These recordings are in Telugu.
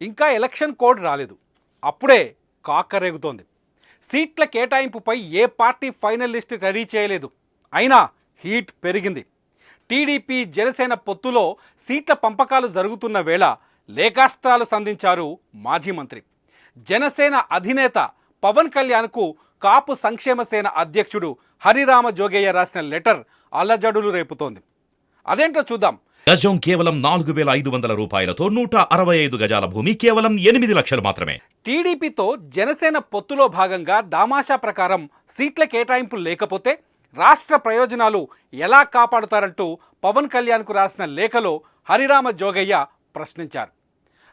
ఇంకా ఎలక్షన్ కోడ్ రాలేదు, అప్పుడే కాకరేగుతోంది. సీట్ల కేటాయింపుపై ఏ పార్టీ ఫైనల్ లిస్ట్ రెడీ చేయలేదు, అయినా హీట్ పెరిగింది. టీడీపీ జనసేన పొత్తులో సీట్ల పంపకాలు జరుగుతున్న వేళ లేఖాస్త్రాలు సంధించారు మాజీ మంత్రి. జనసేన అధినేత పవన్ కళ్యాణ్కు కాపు సంక్షేమ సేన అధ్యక్షుడు హరిరామ జోగయ్య రాసిన లెటర్ అల్లజడులు రేపుతోంది. అదేంటో చూద్దాం. గజం కేవలం 4,500 రూపాయలతో 165 గజాల భూమి కేవలం 8 లక్షలు మాత్రమే. టీడీపీతో జనసేన పొత్తులో భాగంగా దామాషా ప్రకారం సీట్ల కేటాయింపు లేకపోతే రాష్ట్ర ప్రయోజనాలు ఎలా కాపాడుతారంటూ పవన్ కళ్యాణ్కు రాసిన లేఖలో హరిరామ జోగయ్య ప్రశ్నించారు.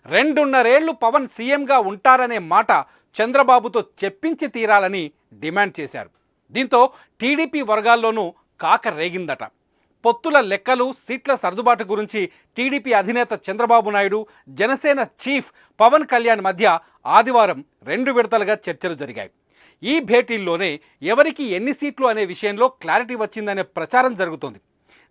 2.5 ఏళ్లు పవన్ సీఎంగా ఉంటారనే మాట చంద్రబాబుతో చెప్పించి తీరాలని డిమాండ్ చేశారు. దీంతో టీడీపీ వర్గాల్లోనూ కాక రేగిందట. పొత్తుల లెక్కలు, సీట్ల సర్దుబాటు గురించి టీడీపీ అధినేత చంద్రబాబు నాయుడు, జనసేన చీఫ్ పవన్ కళ్యాణ్ మధ్య ఆదివారం 2 విడతలుగా చర్చలు జరిగాయి. ఈ భేటీల్లోనే ఎవరికి ఎన్ని సీట్లు అనే విషయంలో క్లారిటీ వచ్చిందనే ప్రచారం జరుగుతోంది.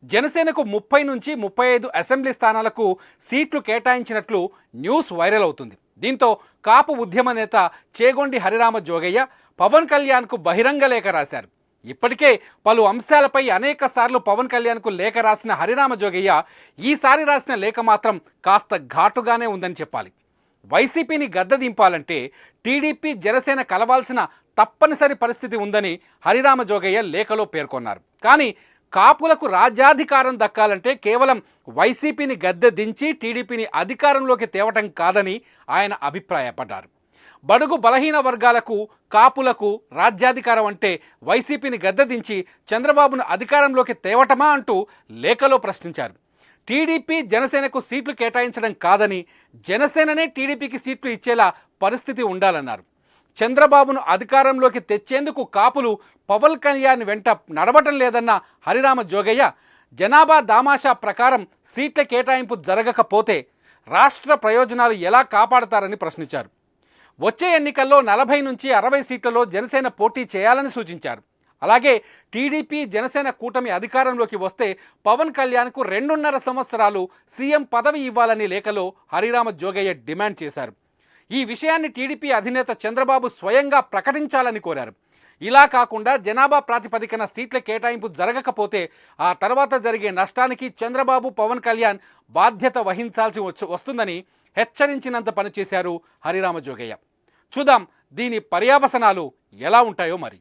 జనసేనకు 30 నుంచి 35 అసెంబ్లీ స్థానాలకు సీట్లు కేటాయించినట్లు న్యూస్ వైరల్ అవుతుంది. దీంతో కాపు ఉద్యమ నేత చేగొండి హరిరామ జోగయ్య పవన్ కళ్యాణ్కు బహిరంగ లేఖ రాశారు. ఇప్పటికే పలు అంశాలపై అనేక సార్లు పవన్ కళ్యాణ్కు లేఖ రాసిన హరిరామ జోగయ్య ఈసారి రాసిన లేఖ మాత్రం కాస్త ఘాటుగానే ఉందని చెప్పాలి. వైసీపీని గద్దెదింపాలంటే టీడీపీ జనసేన కలవాల్సిన తప్పనిసరి పరిస్థితి ఉందని హరిరామ జోగయ్య లేఖలో పేర్కొన్నారు. కానీ కాపులకు రాజ్యాధికారం దక్కాలంటే కేవలం వైసీపీని గద్దె దించి టీడీపీని అధికారంలోకి తేవటం కాదని ఆయన అభిప్రాయపడ్డారు. బడుగు బలహీన వర్గాలకు, కాపులకు రాజ్యాధికారం అంటే వైసీపీని గద్దెదించి చంద్రబాబును అధికారంలోకి తేవటమా అంటూ లేఖలో ప్రశ్నించారు. టీడీపీ జనసేనకు సీట్లు కేటాయించడం కాదని, జనసేననే టీడీపీకి సీట్లు ఇచ్చేలా పరిస్థితి ఉండాలన్నారు. చంద్రబాబును అధికారంలోకి తెచ్చేందుకు కాపులు పవన్ కళ్యాణ్ వెంట నడవటం లేదన్న హరిరామ జోగయ్య జనాభా దామాషా ప్రకారం సీట్ల కేటాయింపు జరగకపోతే రాష్ట్ర ప్రయోజనాలు ఎలా కాపాడతారని ప్రశ్నించారు. వచ్చే ఎన్నికల్లో 40 నుంచి 60 సీట్లలో జనసేన పోటీ చేయాలని సూచించారు. అలాగే టీడీపీ జనసేన కూటమి అధికారంలోకి వస్తే పవన్ కళ్యాణ్కు 2.5 సంవత్సరాలు సీఎం పదవి ఇవ్వాలని లేఖలో హరిరామ జోగయ్య డిమాండ్ చేశారు. ఈ విషయాన్ని టీడీపీ అధినేత చంద్రబాబు స్వయంగా ప్రకటించాలని కోరారు. ఇలా కాకుండా జనాభా ప్రాతిపదికన సీట్ల కేటాయింపు జరగకపోతే ఆ తర్వాత జరిగే నష్టానికి చంద్రబాబు, పవన్ కళ్యాణ్ బాధ్యత వహించాల్సి వస్తుందని హెచ్చరించినంత పనిచేశారు హరిరామ జోగయ్య. చూద్దాం దీని పర్యావసనాలు ఎలా ఉంటాయో మరి.